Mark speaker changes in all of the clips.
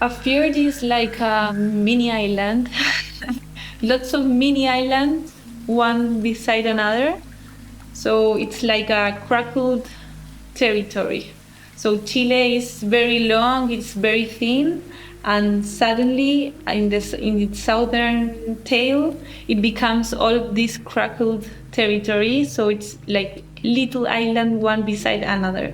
Speaker 1: A fjord is like a mini island. Lots of mini islands, one beside another. So it's like a crackled territory. So Chile is very long, it's very thin, and suddenly in its southern tail, it becomes all of this crackled territory. So it's like little island one beside another.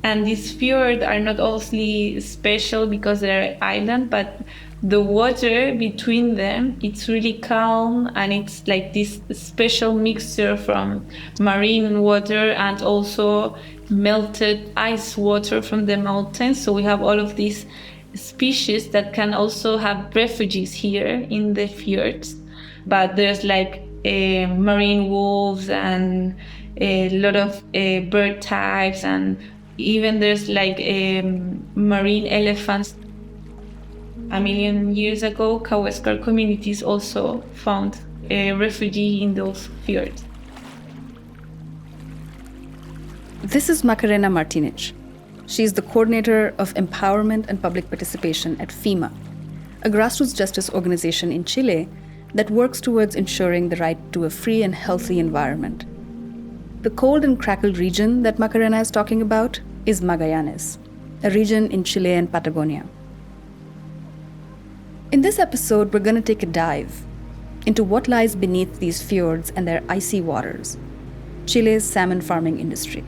Speaker 1: And these fjords are not only special because they're island, but the water between them, it's really calm, and it's like this special mixture from marine water and also melted ice water from the mountains. So we have all of these species that can also have refuges here in the fjords. But there's like marine wolves and a lot of bird types, and even there's like marine elephants. A million years ago, Kawésqar communities also found a refugee in those fjords.
Speaker 2: This is Macarena Martinic. She is the coordinator of empowerment and public participation at FIMA, a grassroots justice organization in Chile that works towards ensuring the right to a free and healthy environment. The cold and crackled region that Macarena is talking about is Magallanes, a region in Chile and Patagonia. In this episode, we're going to take a dive into what lies beneath these fjords and their icy waters, Chile's salmon farming industry.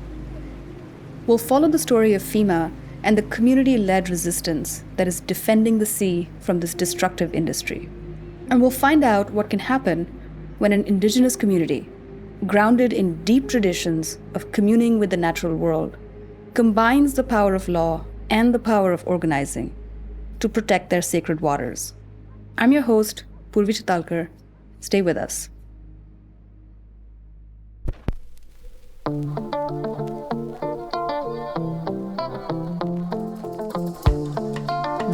Speaker 2: We'll follow the story of FIMA and the community-led resistance that is defending the sea from this destructive industry. And we'll find out what can happen when an indigenous community, grounded in deep traditions of communing with the natural world, combines the power of law and the power of organizing to protect their sacred waters. I'm your host, Poorvi Chitalkar. Stay with us.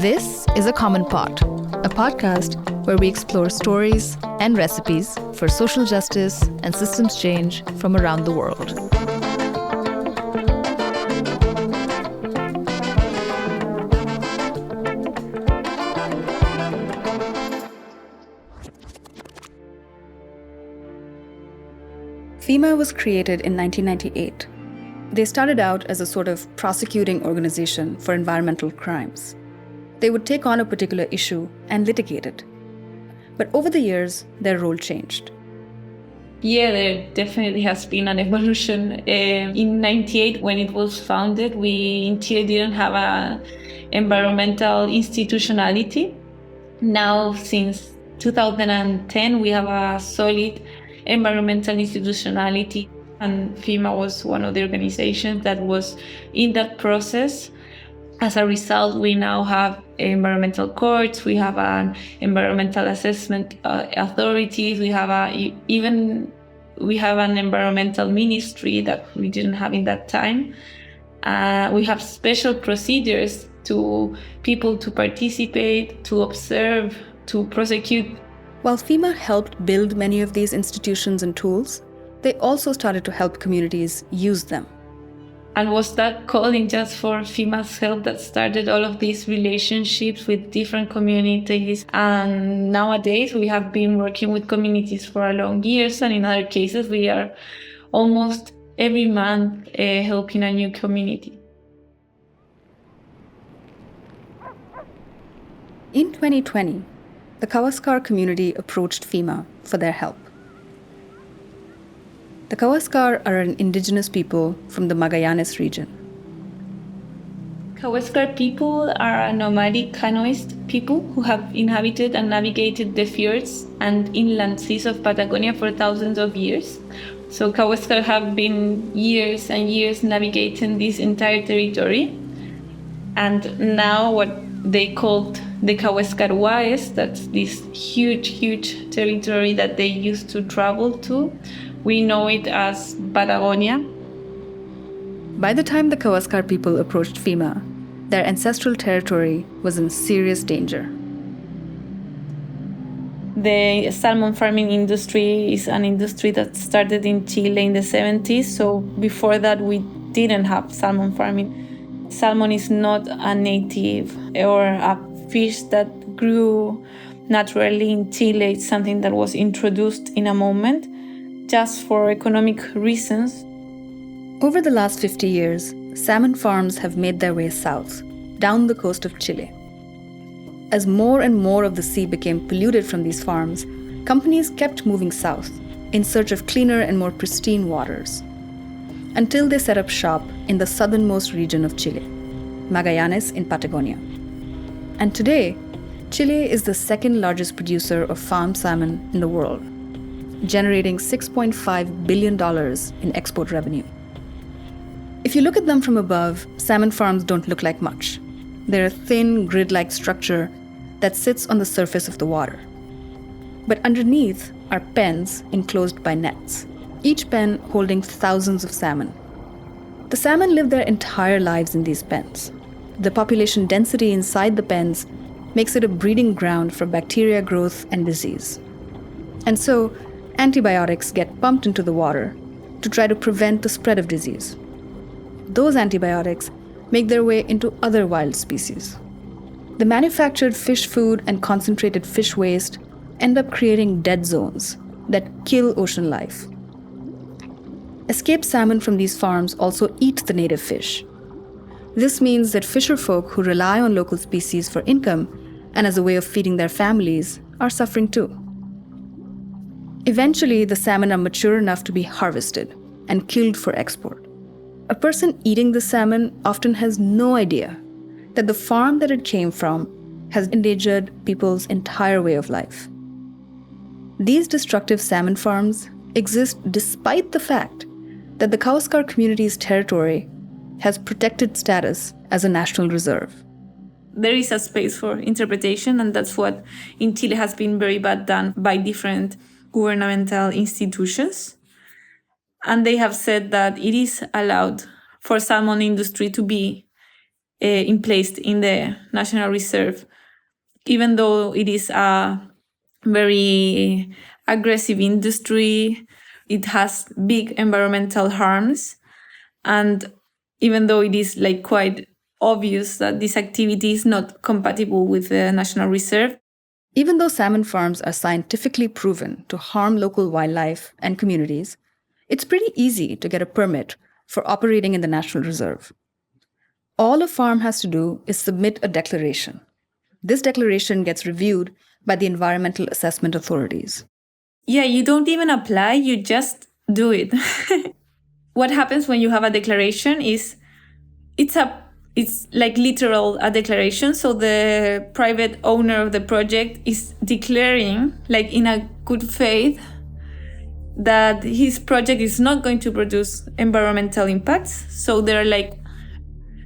Speaker 2: This is A Common Pot, a podcast where we explore stories and recipes for social justice and systems change from around the world. FIMA was created in 1998. They started out as a sort of prosecuting organization for environmental crimes. They would take on a particular issue and litigate it. But over the years, their role changed.
Speaker 1: Yeah, there definitely has been an evolution. In 98, when it was founded, we in Chile didn't have an environmental institutionality. Now, since 2010, we have a solid environmental institutionality, and FIMA was one of the organizations that was in that process. As a result, we now have environmental courts, we have an environmental assessment authorities, we have an environmental ministry that we didn't have in that time. We have special procedures to people to participate, to observe, to prosecute.
Speaker 2: While FIMA helped build many of these institutions and tools, they also started to help communities use them.
Speaker 1: And was that calling just for FIMA's help that started all of these relationships with different communities? And nowadays we have been working with communities for a long years, and in other cases we are almost every month helping a new community.
Speaker 2: In 2020, the Kawésqar community approached FIMA for their help. The Kawésqar are an indigenous people from the Magallanes region.
Speaker 1: Kawésqar people are a nomadic canoeist people who have inhabited and navigated the fjords and inland seas of Patagonia for thousands of years. So Kawésqar have been years and years navigating this entire territory. And now what they called the Kawésqar Waes, that's this huge territory that they used to travel to. We know it as Patagonia.
Speaker 2: By the time the Kawésqar people approached FIMA, their ancestral territory was in serious danger.
Speaker 1: The salmon farming industry is an industry that started in Chile in the 70s. So before that, we didn't have salmon farming. Salmon is not a native or a fish that grew naturally in Chile. It's something that was introduced in a moment just for economic reasons.
Speaker 2: Over the last 50 years, salmon farms have made their way south, down the coast of Chile. As more and more of the sea became polluted from these farms, companies kept moving south in search of cleaner and more pristine waters, until they set up shop in the southernmost region of Chile, Magallanes in Patagonia. And today, Chile is the second largest producer of farmed salmon in the world, generating $6.5 billion in export revenue. If you look at them from above, salmon farms don't look like much. They're a thin, grid-like structure that sits on the surface of the water. But underneath are pens enclosed by nets, each pen holding thousands of salmon. The salmon live their entire lives in these pens. The population density inside the pens makes it a breeding ground for bacteria growth and disease. And so, antibiotics get pumped into the water to try to prevent the spread of disease. Those antibiotics make their way into other wild species. The manufactured fish food and concentrated fish waste end up creating dead zones that kill ocean life. Escaped salmon from these farms also eat the native fish. This means that fisherfolk who rely on local species for income and as a way of feeding their families are suffering too. Eventually, the salmon are mature enough to be harvested and killed for export. A person eating the salmon often has no idea that the farm that it came from has endangered people's entire way of life. These destructive salmon farms exist despite the fact that the Kawésqar community's territory has protected status as a national reserve.
Speaker 1: There is a space for interpretation, and that's what in Chile has been very bad done by different governmental institutions. And they have said that it is allowed for salmon industry to be placed in the National Reserve, even though it is a very aggressive industry. It has big environmental harms. And even though it is quite obvious that this activity is not compatible with the National Reserve.
Speaker 2: Even though salmon farms are scientifically proven to harm local wildlife and communities, it's pretty easy to get a permit for operating in the National Reserve. All a farm has to do is submit a declaration. This declaration gets reviewed by the environmental assessment authorities.
Speaker 1: Yeah, you don't even apply, you just do it. What happens when you have a declaration is it's literal a declaration. So the private owner of the project is declaring, in a good faith, that his project is not going to produce environmental impacts. So they're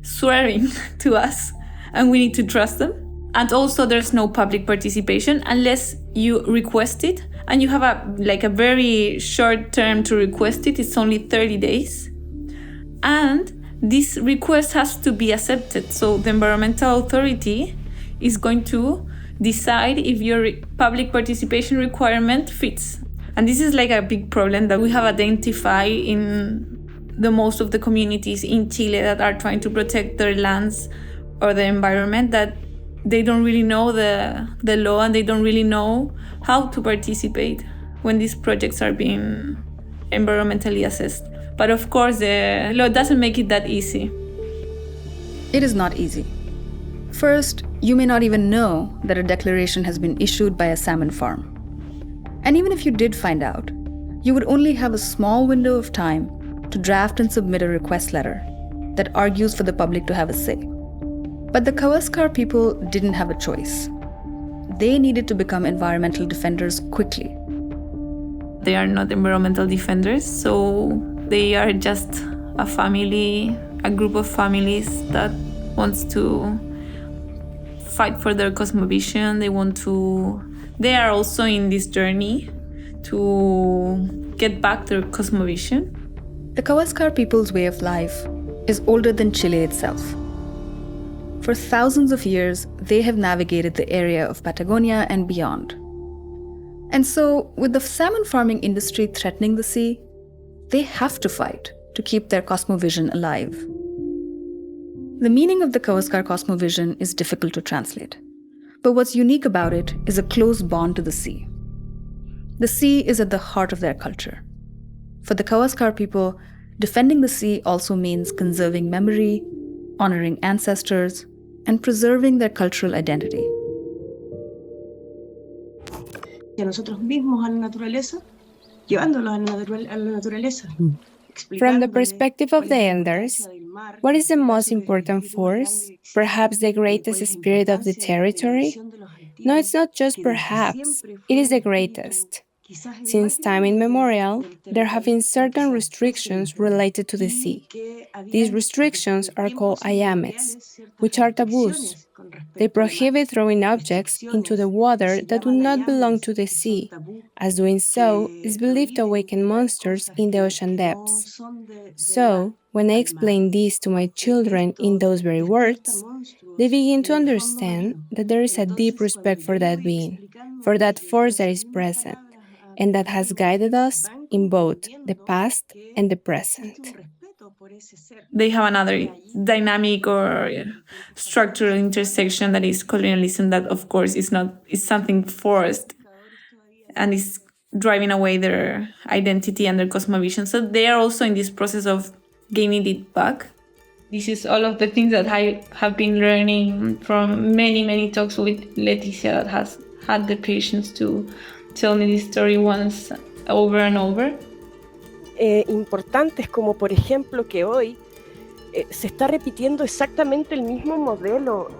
Speaker 1: swearing to us, and we need to trust them. And also there's no public participation unless you request it. And you have a very short term to request it. It's only 30 days. And this request has to be accepted. So the environmental authority is going to decide if your public participation requirement fits. And this is a big problem that we have identified in the most of the communities in Chile that are trying to protect their lands or the environment, that they don't really know the law and they don't really know how to participate when these projects are being environmentally assessed. But of course, the law doesn't make it that easy.
Speaker 2: It is not easy. First, you may not even know that a declaration has been issued by a salmon farm. And even if you did find out, you would only have a small window of time to draft and submit a request letter that argues for the public to have a say. But the Kawésqar people didn't have a choice. They needed to become environmental defenders quickly.
Speaker 1: They are not environmental defenders, so they are just a family, a group of families that wants to fight for their cosmovision. They are also in this journey to get back their cosmovision.
Speaker 2: The Kawésqar people's way of life is older than Chile itself. For thousands of years, they have navigated the area of Patagonia and beyond. And so, with the salmon farming industry threatening the sea, they have to fight to keep their cosmovision alive. The meaning of the Kawésqar cosmovision is difficult to translate. But what's unique about it is a close bond to the sea. The sea is at the heart of their culture. For the Kawésqar people, defending the sea also means conserving memory, honoring ancestors, and preserving their cultural identity.
Speaker 3: From the perspective of the elders, what is the most important force? Perhaps the greatest spirit of the territory? No, it's not just perhaps, it is the greatest. Since time immemorial, there have been certain restrictions related to the sea. These restrictions are called ayamets, which are taboos. They prohibit throwing objects into the water that do not belong to the sea, as doing so is believed to awaken monsters in the ocean depths. So, when I explain this to my children in those very words, they begin to understand that there is a deep respect for that being, for that force that is present, and that has guided us in both the past and the present.
Speaker 1: They have another dynamic or structural intersection that is colonialism that, of course, is something forced and is driving away their identity and their cosmovision. So they are also in this process of gaining it back. This is all of the things that I have been learning from many, many talks with Leticia, that has had the patience to tell me this story once over and over.
Speaker 4: Importantes como por ejemplo que hoy se está repitiendo exactamente el mismo modelo.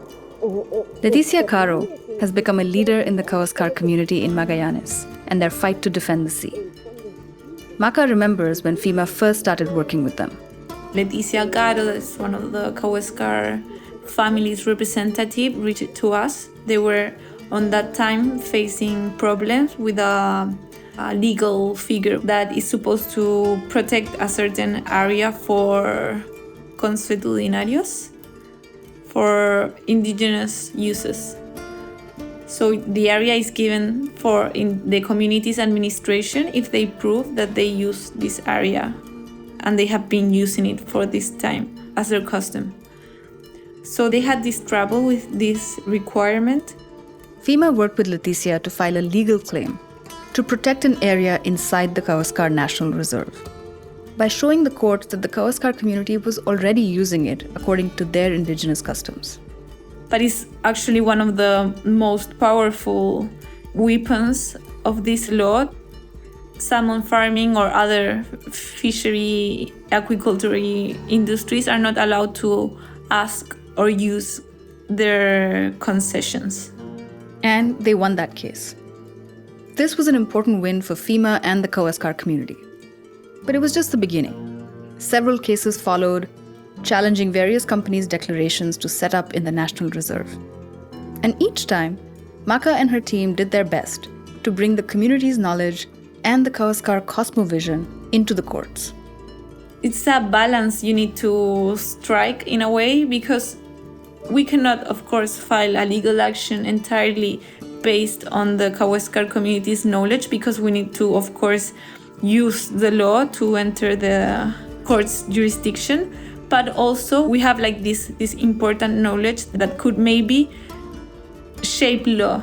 Speaker 2: Leticia Caro has become a leader in the Kawésqar community in Magallanes and their fight to defend the sea. Maca remembers when FIMA first started working with them.
Speaker 1: Leticia Caro, that's one of the Kawésqar family's representative, reached to us. They were on that time facing problems with a legal figure that is supposed to protect a certain area for consuetudinarios, for indigenous uses. So the area is given for in the community's administration if they prove that they use this area and they have been using it for this time as their custom. So they had this trouble with this requirement.
Speaker 2: FIMA worked with Leticia to file a legal claim to protect an area inside the Kawésqar National Reserve by showing the court that the Kawésqar community was already using it according to their indigenous customs.
Speaker 1: But it's actually one of the most powerful weapons of this law. Salmon farming or other fishery, aquaculture industries are not allowed to ask or use their concessions.
Speaker 2: And they won that case. This was an important win for FIMA and the Kawésqar community. But it was just the beginning. Several cases followed, challenging various companies' declarations to set up in the National Reserve. And each time, Maca and her team did their best to bring the community's knowledge and the Kawésqar cosmovision into the courts.
Speaker 1: It's a balance you need to strike in a way, because we cannot, of course, file a legal action entirely based on the Kawésqar community's knowledge, because we need to, of course, use the law to enter the court's jurisdiction. But also we have like this important knowledge that could maybe shape law.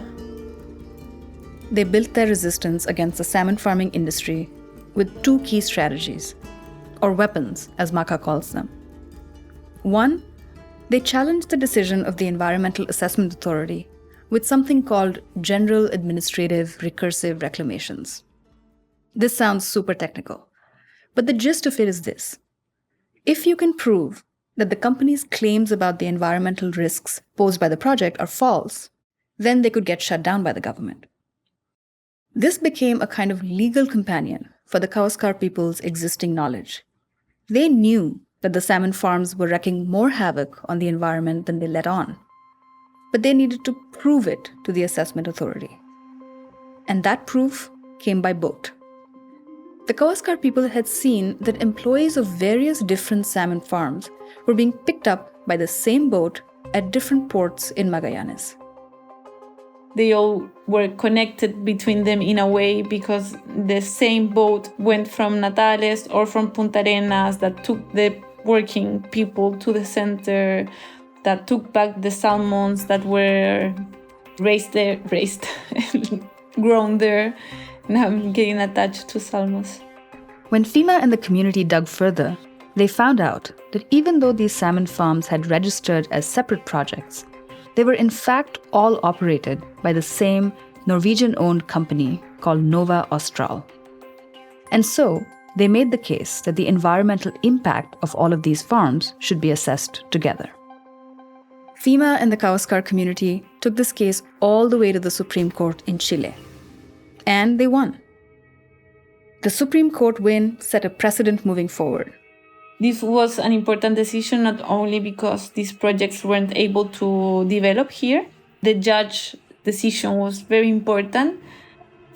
Speaker 2: They built their resistance against the salmon farming industry with two key strategies, or weapons, as Maca calls them. One, they challenged the decision of the Environmental Assessment Authority with something called General Administrative Recursive Reclamations. This sounds super technical, but the gist of it is this. If you can prove that the company's claims about the environmental risks posed by the project are false, then they could get shut down by the government. This became a kind of legal companion for the Kawésqar people's existing knowledge. They knew that the salmon farms were wreaking more havoc on the environment than they let on, but they needed to prove it to the assessment authority. And that proof came by boat. The Kawésqar people had seen that employees of various different salmon farms were being picked up by the same boat at different ports in Magallanes.
Speaker 1: They all were connected between them in a way, because the same boat went from Natales or from Punta Arenas that took the working people to the center, that took back the salmons that were grown there, and I'm getting attached to salmons.
Speaker 2: When FIMA and the community dug further, they found out that even though these salmon farms had registered as separate projects, they were in fact all operated by the same Norwegian-owned company called Nova Austral. And so, they made the case that the environmental impact of all of these farms should be assessed together. FIMA and the Kawésqar community took this case all the way to the Supreme Court in Chile. And they won. The Supreme Court win set a precedent moving forward.
Speaker 1: This was an important decision not only because these projects weren't able to develop here. The judge's decision was very important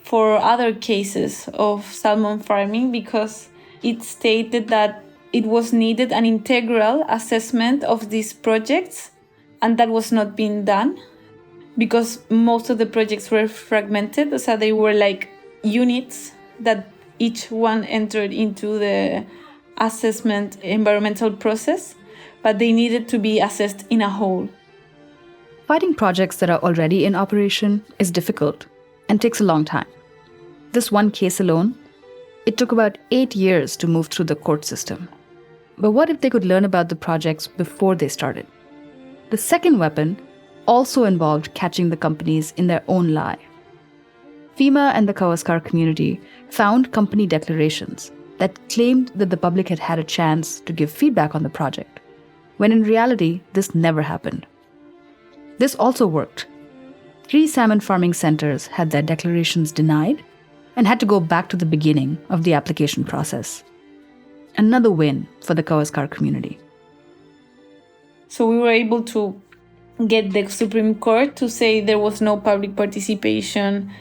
Speaker 1: for other cases of salmon farming because it stated that it was needed an integral assessment of these projects, and that was not being done because most of the projects were fragmented, so they were like units that each one entered into the assessment environmental process, but they needed to be assessed in a whole.
Speaker 2: Fighting projects that are already in operation is difficult and takes a long time. This one case alone, it took about 8 years to move through the court system. But what if they could learn about the projects before they started? The second weapon also involved catching the companies in their own lie. FIMA and the Kawésqar community found company declarations that claimed that the public had had a chance to give feedback on the project, when in reality, this never happened. This also worked. 3 salmon farming centers had their declarations denied and had to go back to the beginning of the application process. Another win for the Kawésqar community.
Speaker 1: So we were able to get the Supreme Court to say there was no public participation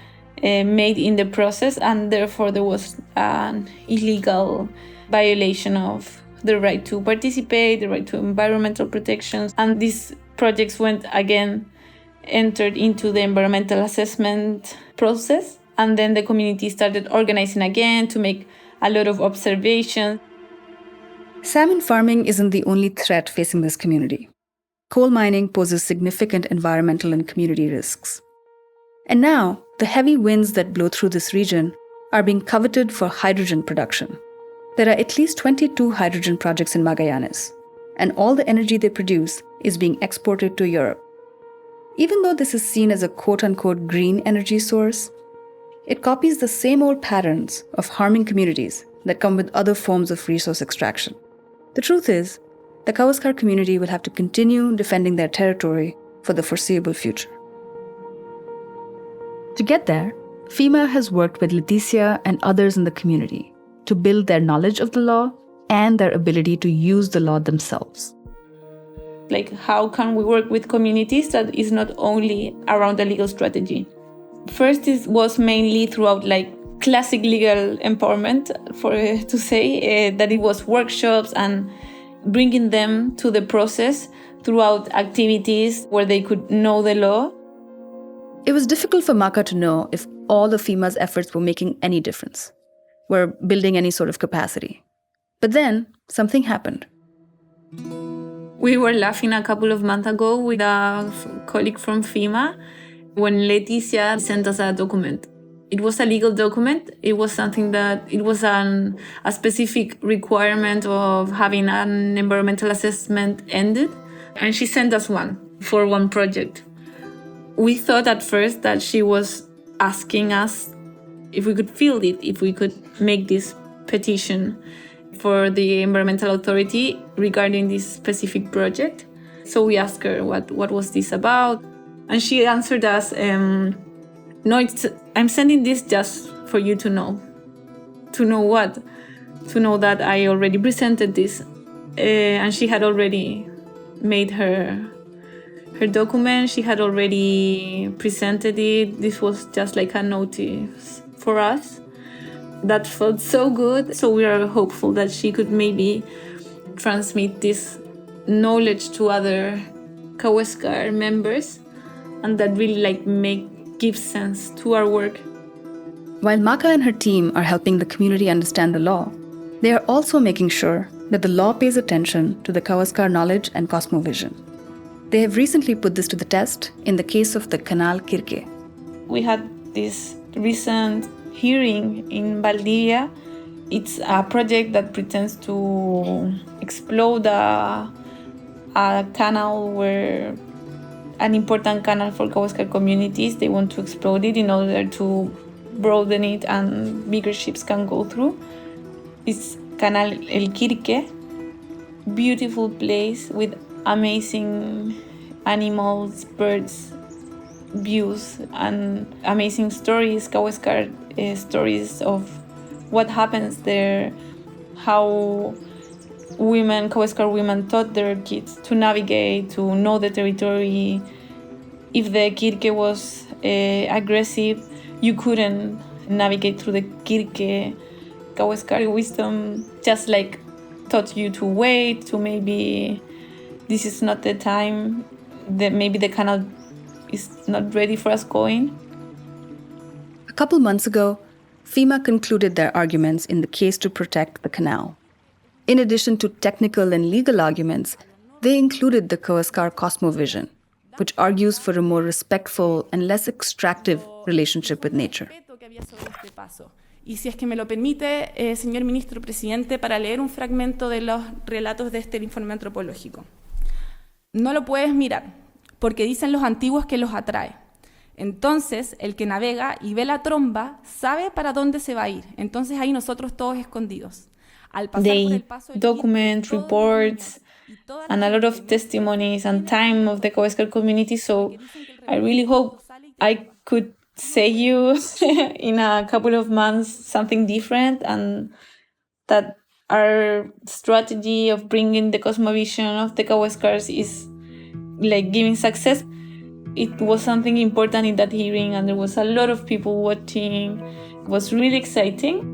Speaker 1: made in the process, and therefore there was an illegal violation of the right to participate, the right to environmental protections, and these projects entered into the environmental assessment process, and then the community started organizing again to make a lot of observations.
Speaker 2: Salmon farming isn't the only threat facing this community. Coal mining poses significant environmental and community risks. And now, the heavy winds that blow through this region are being coveted for hydrogen production. There are at least 22 hydrogen projects in Magallanes, and all the energy they produce is being exported to Europe. Even though this is seen as a quote-unquote green energy source, it copies the same old patterns of harming communities that come with other forms of resource extraction. The truth is, the Kawésqar community will have to continue defending their territory for the foreseeable future. To get there, FIMA has worked with Leticia and others in the community to build their knowledge of the law and their ability to use the law themselves.
Speaker 1: Like, how can we work with communities that is not only around the legal strategy? First, it was mainly throughout classic legal empowerment, that it was workshops and bringing them to the process throughout activities where they could know the law.
Speaker 2: It was difficult for Maka to know if all of FIMA's efforts were making any difference, were building any sort of capacity. But then, something happened.
Speaker 1: We were laughing a couple of months ago with a colleague from FIMA when Leticia sent us a document. It was a legal document. It was something that it was a specific requirement of having an environmental assessment ended. And she sent us one for one project. We thought at first that she was asking us if we could field it, if we could make this petition for the environmental authority regarding this specific project. So we asked her what was this about, and she answered us, "No, I'm sending this just for you to know." To know what? To know that I already presented this, and she had already made her document. She had already presented it. This was just like a notice for us. That felt so good. So we are hopeful that she could maybe transmit this knowledge to other Kawésqar members, and that really give sense to our work.
Speaker 2: While Maka and her team are helping the community understand the law, they are also making sure that the law pays attention to the Kawésqar knowledge and cosmovision. They have recently put this to the test in the case of the Canal Kirke.
Speaker 1: We had this recent hearing in Valdivia. It's a project that pretends to explode a canal where an important canal for Kawésqar communities. They want to explode it in order to broaden it and bigger ships can go through. It's Canal El Kirke, beautiful place with amazing animals, birds, views, and amazing stories, Kawésqar stories of what happens there, how Kawésqar women taught their kids to navigate, to know the territory. If the Kirke was aggressive, you couldn't navigate through the Kirke. Kawésqar wisdom just like taught you to wait, to maybe this is not the time, that maybe the canal is not ready for us going.
Speaker 2: A couple months ago, FIMA concluded their arguments in the case to protect the canal. In addition to technical and legal arguments, they included the Kawésqar cosmovision, which argues for a more respectful and less extractive relationship with nature.
Speaker 5: Y si es que me lo permite, señor ministro presidente, para leer un fragmento de los relatos de este informe antropológico. No lo puedes mirar, porque dicen los antiguos que los atrae. Entonces, el que navega y ve la tromba sabe para dónde se va a ir. Entonces, ahí nosotros todos escondidos. Al pasar por el paso,
Speaker 1: document reports and a lot of testimonies and time of the Kawésqar community. So I really hope I could say you in a couple of months something different, and that our strategy of bringing the cosmovision of the Kawésqars is like giving success. It was something important in that hearing, and there was a lot of people watching. It was really exciting.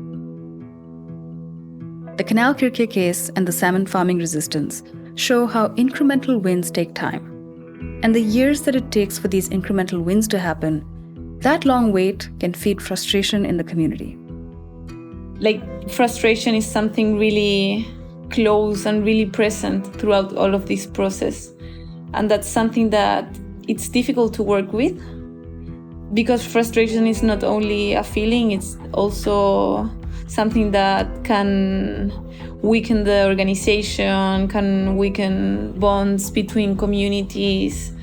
Speaker 2: The Canal Kirke case and the salmon farming resistance show how incremental wins take time. And the years that it takes for these incremental wins to happen, that long wait can feed frustration in the community.
Speaker 1: Like, frustration is something really close and really present throughout all of this process. And that's something that it's difficult to work with, because frustration is not only a feeling, it's also something that can weaken the organization, can weaken bonds between communities.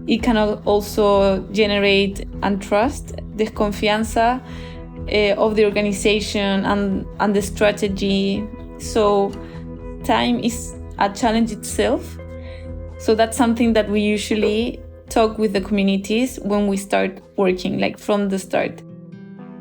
Speaker 1: It can also generate untrust, desconfianza of the organization and the strategy. So time is a challenge itself. So that's something that we usually talk with the communities when we start working, like from the start.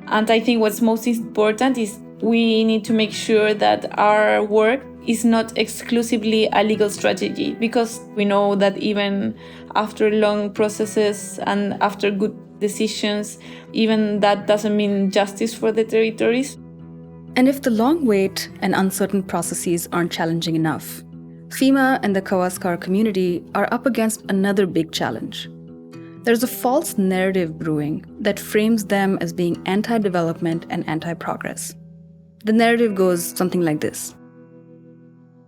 Speaker 1: And I think what's most important is we need to make sure that our work is not exclusively a legal strategy, because we know that even after long processes and after good decisions, even that doesn't mean justice for the territories.
Speaker 2: And if the long wait and uncertain processes aren't challenging enough, FIMA and the Kawésqar community are up against another big challenge. There's a false narrative brewing that frames them as being anti-development and anti-progress. The narrative goes something like this.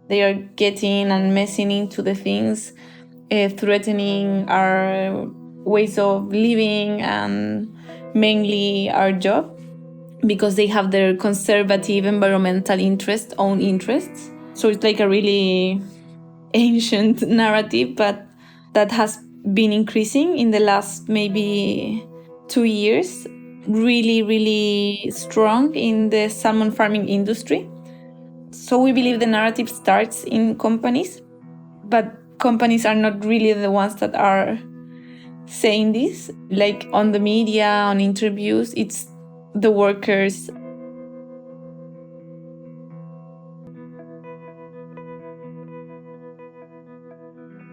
Speaker 1: They are getting and messing into the things, threatening our ways of living and mainly our job, because they have their conservative environmental own interests. So it's like a really ancient narrative, but that has been increasing in the last maybe 2 years, really, really strong in the salmon farming industry. So we believe the narrative starts in companies, but companies are not really the ones that are saying this. Like on the media, on interviews, it's the workers.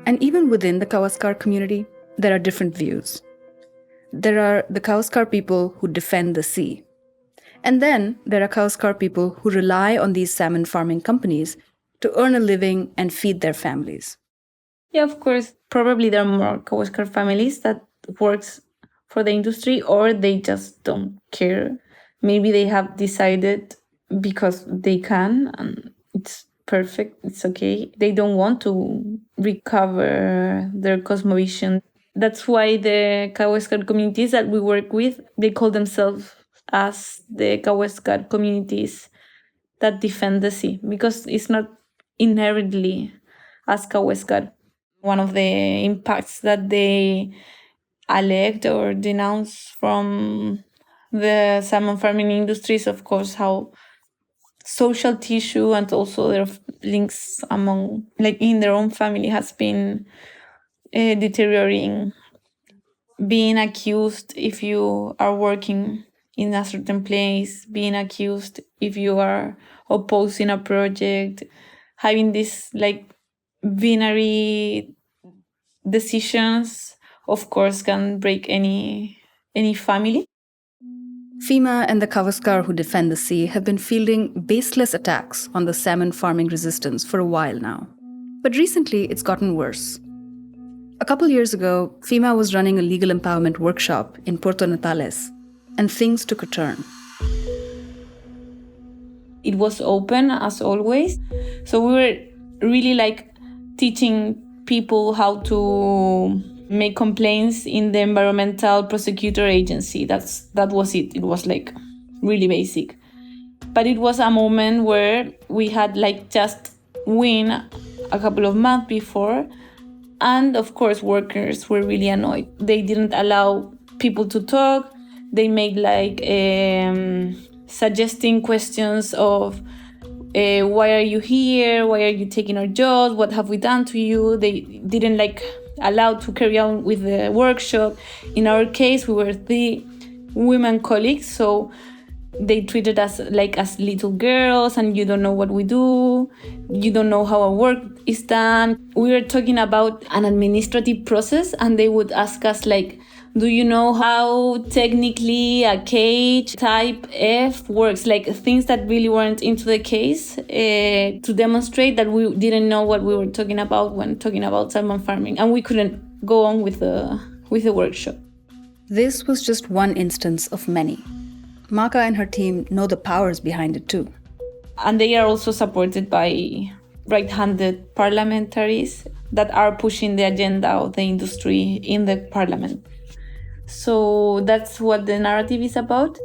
Speaker 2: And even within the Kawésqar community, there are different views. There are the Kawésqar people who defend the sea. And then there are Kawésqar people who rely on these salmon farming companies to earn a living and feed their families.
Speaker 1: Yeah, of course, probably there are more Kawésqar families that works for the industry, or they just don't care. Maybe they have decided because they can, and it's perfect, it's okay. They don't want to recover their cosmovision. That's why the Kawésqar communities that we work with, they call themselves as the Kawésqar communities that defend the sea, because it's not inherently as Kawésqar. One of the impacts that they allege or denounce from the salmon farming industry is, of course, how social tissue and also their links among, like in their own family, has been deteriorating. Being accused if you are working in a certain place, being accused if you are opposing a project, having these like binary decisions, of course, can break any family.
Speaker 2: FIMA and the Kawésqar who defend the sea have been fielding baseless attacks on the salmon farming resistance for a while now. But recently, it's gotten worse. A couple years ago, FIMA was running a legal empowerment workshop in Puerto Natales, and things took a turn.
Speaker 1: It was open, as always. So we were really like teaching people how to make complaints in the environmental prosecutor agency. That was it. It was like really basic. But it was a moment where we had like just win a couple of months before. And of course, workers were really annoyed. They didn't allow people to talk. They made like suggesting questions of why are you here? Why are you taking our jobs? What have we done to you? They didn't like allow to carry on with the workshop. In our case, we were 3 women colleagues, so they treated us like as little girls, and you don't know what we do. You don't know how our work is done. We were talking about an administrative process, and they would ask us like, do you know how technically a cage type F works? Like things that really weren't into the case, to demonstrate that we didn't know what we were talking about when talking about salmon farming, and we couldn't go on with the workshop.
Speaker 2: This was just one instance of many. Maca and her team know the powers behind it too.
Speaker 1: And they are also supported by right-handed parliamentaries that are pushing the agenda of the industry in the parliament. So that's what the narrative is about.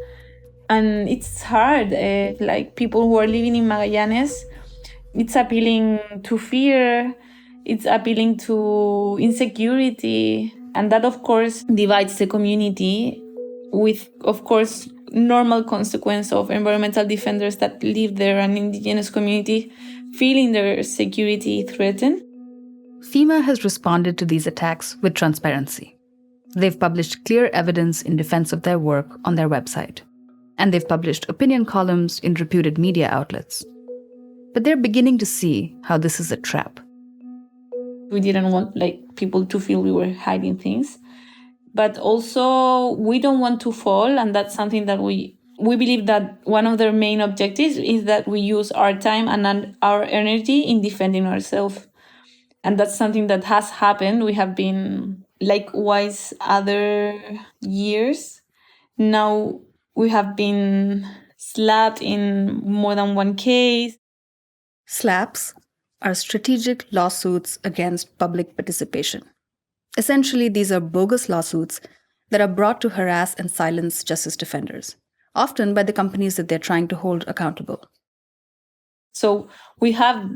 Speaker 1: And it's hard. Like people who are living in Magallanes, it's appealing to fear, it's appealing to insecurity. And that, of course, divides the community with, of course, normal consequence of environmental defenders that live there and indigenous community feeling their security threatened.
Speaker 2: FIMA has responded to these attacks with transparency. They've published clear evidence in defense of their work on their website. And they've published opinion columns in reputed media outlets. But they're beginning to see how this is a trap.
Speaker 1: We didn't want people to feel we were hiding things. But also, we don't want to fall, and that's something that we believe that one of their main objectives is that we use our time and our energy in defending ourselves. And that's something that has happened. We have been, likewise, other years. Now we have been slapped in more than one case.
Speaker 2: SLAPs are strategic lawsuits against public participation. Essentially, these are bogus lawsuits that are brought to harass and silence justice defenders, often by the companies that they're trying to hold accountable.
Speaker 1: So we have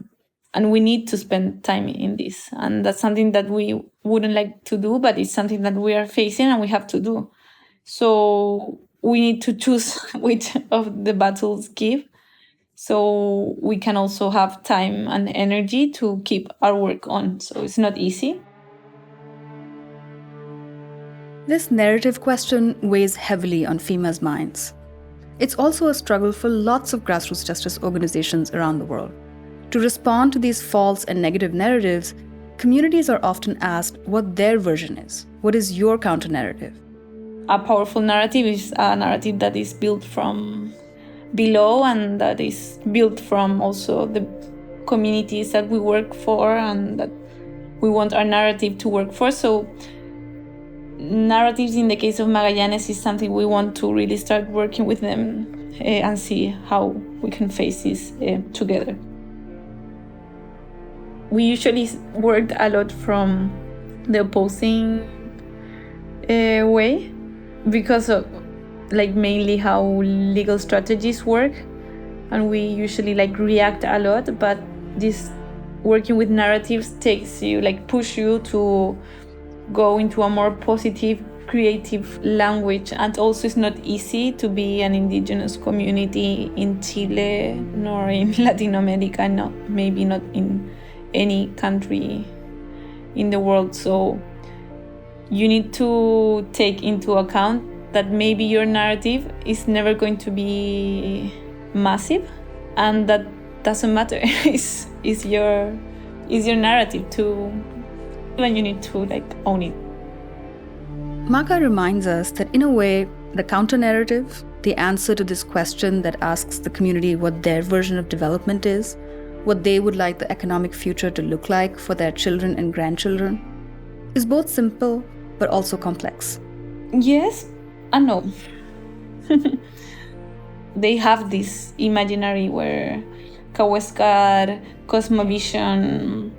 Speaker 1: and we need to spend time in this. And that's something that we wouldn't like to do, but it's something that we are facing and we have to do. So we need to choose which of the battles give, so we can also have time and energy to keep our work on. So it's not easy.
Speaker 2: This narrative question weighs heavily on FIMA's minds. It's also a struggle for lots of grassroots justice organizations around the world. To respond to these false and negative narratives, communities are often asked what their version is. What is your counter-narrative?
Speaker 1: A powerful narrative is a narrative that is built from below and that is built from also the communities that we work for and that we want our narrative to work for. So narratives in the case of Magallanes is something we want to really start working with them and see how we can face this together. we usually worked a lot from the opposing way because of like mainly how legal strategies work, and we usually like react a lot, but this working with narratives takes you, like push you to go into a more positive, creative language. And also it's not easy to be an indigenous community in Chile nor in Latin America, maybe not in any country in the world. So you need to take into account that maybe your narrative is never going to be massive, and that doesn't matter. It's your narrative too, and you need to like own it.
Speaker 2: Maka reminds us that in a way, the counter-narrative, the answer to this question that asks the community what their version of development is, what they would like the economic future to look like for their children and grandchildren, is both simple but also complex.
Speaker 1: Yes and no. They have this imaginary where Kawésqar cosmovision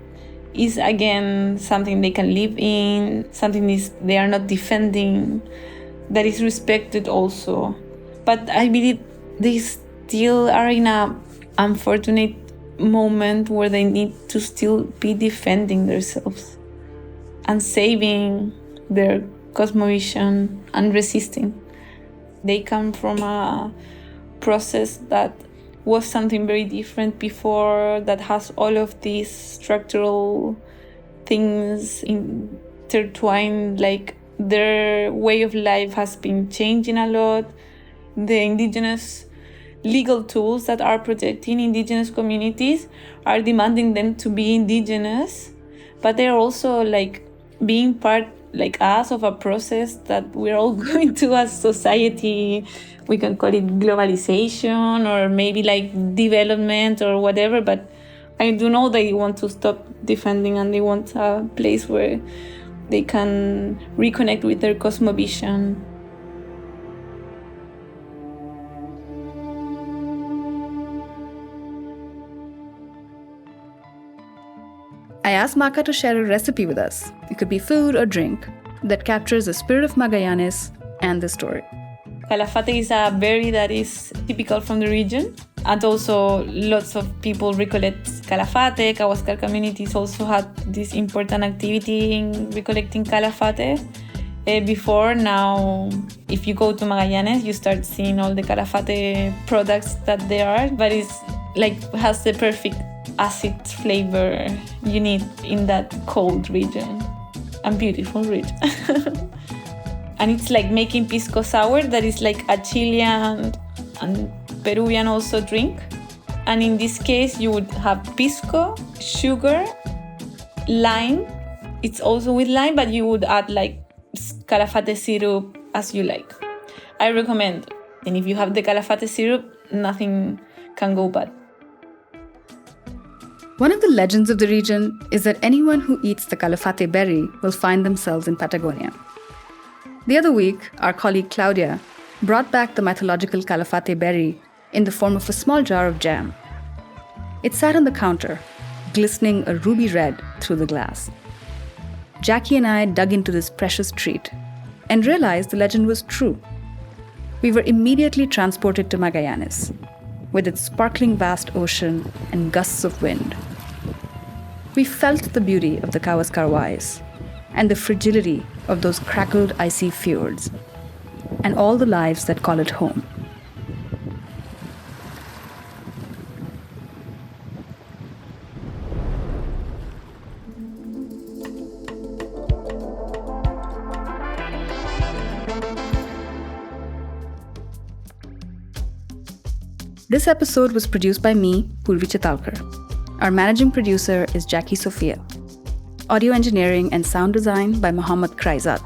Speaker 1: is again something they can live in, something they are not defending, that is respected also. But I believe they still are in a unfortunate moment where they need to still be defending themselves and saving their cosmovision and resisting. They come from a process that was something very different before, that has all of these structural things intertwined, like their way of life has been changing a lot. The indigenous legal tools that are protecting indigenous communities are demanding them to be indigenous, but they're also like being part, like us, of a process that we're all going to as society. We can call it globalization or maybe like development or whatever, but I do know they want to stop defending and they want a place where they can reconnect with their cosmovision.
Speaker 2: I asked Maka to share a recipe with us. It could be food or drink that captures the spirit of Magallanes and the story.
Speaker 1: Calafate is a berry that is typical from the region, and also lots of people recollect calafate. Kawésqar communities also had this important activity in recollecting calafate before. Now, if you go to Magallanes, you start seeing all the calafate products that there are, but it's like has the perfect acid flavor you need in that cold region and beautiful region. And it's like making pisco sour, that is like a Chilean and Peruvian also drink. And in this case, you would have pisco, sugar, lime. It's also with lime, but you would add like calafate syrup as you like. I recommend. And if you have the calafate syrup, nothing can go bad.
Speaker 2: One of the legends of the region is that anyone who eats the calafate berry will find themselves in Patagonia. The other week, our colleague Claudia brought back the mythological calafate berry in the form of a small jar of jam. It sat on the counter, glistening a ruby red through the glass. Jackie and I dug into this precious treat and realized the legend was true. We were immediately transported to Magallanes, with its sparkling vast ocean and gusts of wind. We felt the beauty of the Kawésqar Wise and the fragility of those crackled icy fjords and all the lives that call it home. This episode was produced by me, Poorvi Chitalkar. Our managing producer is Jackie Sofia. Audio engineering and sound design by Mohammad Kraizat.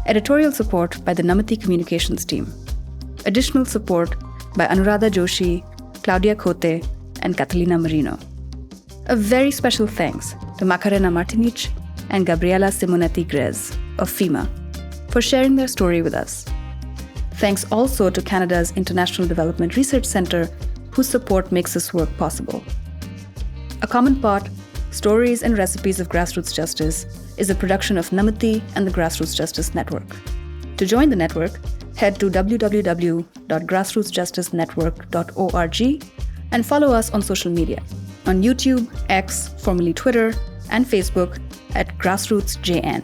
Speaker 2: Editorial support by the Namati communications team. Additional support by Anuradha Joshi, Claudia Cote, and Catalina Marino. A very special thanks to Macarena Martinic and Gabriela Simonetti Grez of FIMA for sharing their story with us. Thanks also to Canada's International Development Research Centre, whose support makes this work possible. A Common Pot Stories and Recipes of Grassroots Justice is a production of Namati and the Grassroots Justice Network. To join the network, head to www.grassrootsjusticenetwork.org and follow us on social media, on YouTube, X, formerly Twitter, and Facebook at GrassrootsJN.